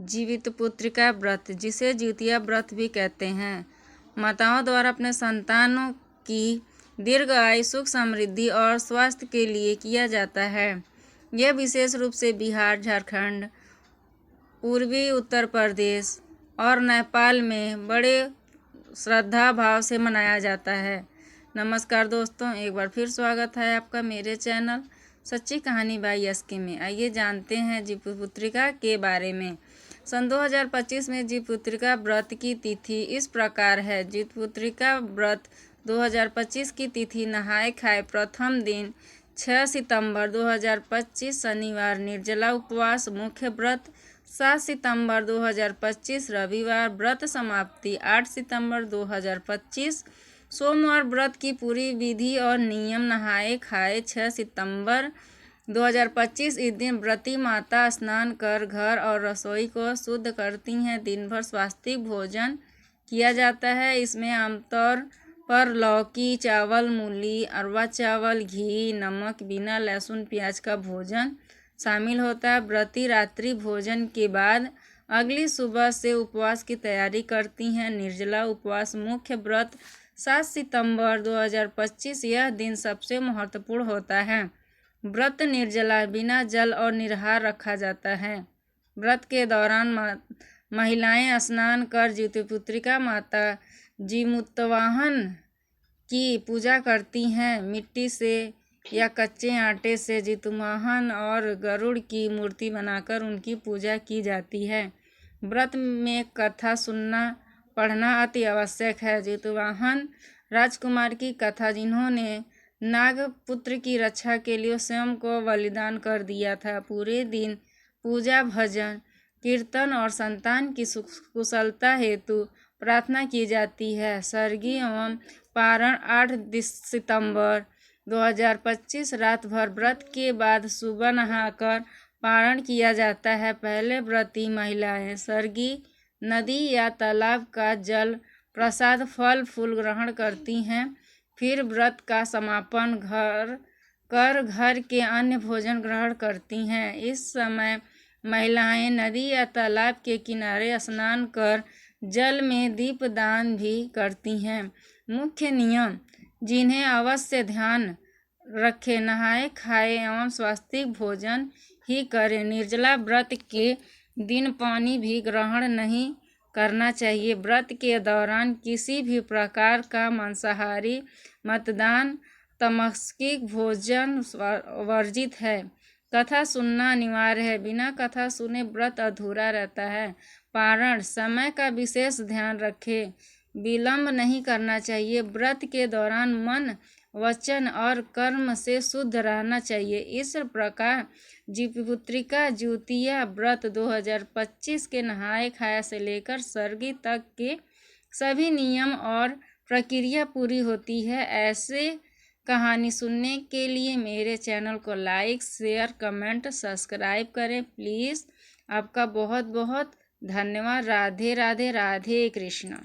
जीवित पुत्रिका व्रत, जिसे जिउतिया व्रत भी कहते हैं, माताओं द्वारा अपने संतानों की दीर्घ आयु, सुख, समृद्धि और स्वास्थ्य के लिए किया जाता है। यह विशेष रूप से बिहार, झारखंड, पूर्वी उत्तर प्रदेश और नेपाल में बड़े श्रद्धा भाव से मनाया जाता है। नमस्कार दोस्तों, एक बार फिर स्वागत है आपका मेरे चैनल सच्ची कहानी बाई एसके में। आइए जानते हैं जीवपुत्रिका के बारे में। सन 2025 में जीवपुत्रिका व्रत की तिथि इस प्रकार है। जीवपुत्रिका व्रत 2025 की तिथि नहाए खाए प्रथम दिन 6 सितंबर 2025 शनिवार निर्जला उपवास मुख्य व्रत, 7 सितंबर 2025 रविवार व्रत समाप्ति, 8 सितंबर 2025 सोमवार व्रत की पूरी विधि और नियम नहाए खाए 6 सितंबर 2025 इस दिन व्रती माता स्नान कर घर और रसोई को शुद्ध करती हैं। दिन भर स्वास्तिक भोजन किया जाता है। इसमें आमतौर पर लौकी, चावल, मूली, अरवा चावल, घी, नमक, बिना लहसुन प्याज का भोजन शामिल होता है। व्रती रात्रि भोजन के बाद अगली सुबह से उपवास की तैयारी करती हैं। निर्जला उपवास मुख्य व्रत 7 सितंबर 2025 यह दिन सबसे महत्वपूर्ण होता है। व्रत निर्जला बिना जल और निराहार रखा जाता है। व्रत के दौरान महिलाएं स्नान कर जीवपुत्रिका माता जीमूतवाहन की पूजा करती हैं। मिट्टी से या कच्चे आटे से जीतवाहन और गरुड़ की मूर्ति बनाकर उनकी पूजा की जाती है। व्रत में कथा सुनना पढ़ना अति आवश्यक है। जीतवाहन राजकुमार की कथा, जिन्होंने नागपुत्र की रक्षा के लिए स्वयं को बलिदान कर दिया था। पूरे दिन पूजा, भजन, कीर्तन और संतान की कुशलता हेतु प्रार्थना की जाती है। सर्गी एवं पारण 8 सितंबर 2025 रात भर व्रत के बाद सुबह नहाकर पारण किया जाता है। पहले व्रती महिलाएं सर्गी नदी या तालाब का जल, प्रसाद, फल फूल ग्रहण करती हैं। फिर व्रत का समापन घर के अन्य भोजन ग्रहण करती हैं। इस समय महिलाएं नदी या तालाब के किनारे स्नान कर जल में दीपदान भी करती हैं। मुख्य नियम जिन्हें अवश्य ध्यान रखें, नहाए खाए एवं स्वास्तिक भोजन ही करें। निर्जला व्रत के दिन पानी भी ग्रहण नहीं करना चाहिए। व्रत के दौरान किसी भी प्रकार का मांसाहारी, मतदान, तमस्किक भोजन वर्जित है। कथा सुनना अनिवार्य है। बिना कथा सुने व्रत अधूरा रहता है। पारण समय का विशेष ध्यान रखें। विलंब नहीं करना चाहिए। व्रत के दौरान मन, वचन और कर्म से शुद्ध रहना चाहिए। इस प्रकार जीवपुत्रिका जिउतिया व्रत 2025 के नहाए खाए से लेकर सर्गी तक के सभी नियम और प्रक्रिया पूरी होती है। ऐसे कहानी सुनने के लिए मेरे चैनल को लाइक, शेयर, कमेंट, सब्सक्राइब करें प्लीज़। आपका बहुत बहुत धन्यवाद। राधे राधे, राधे कृष्णा।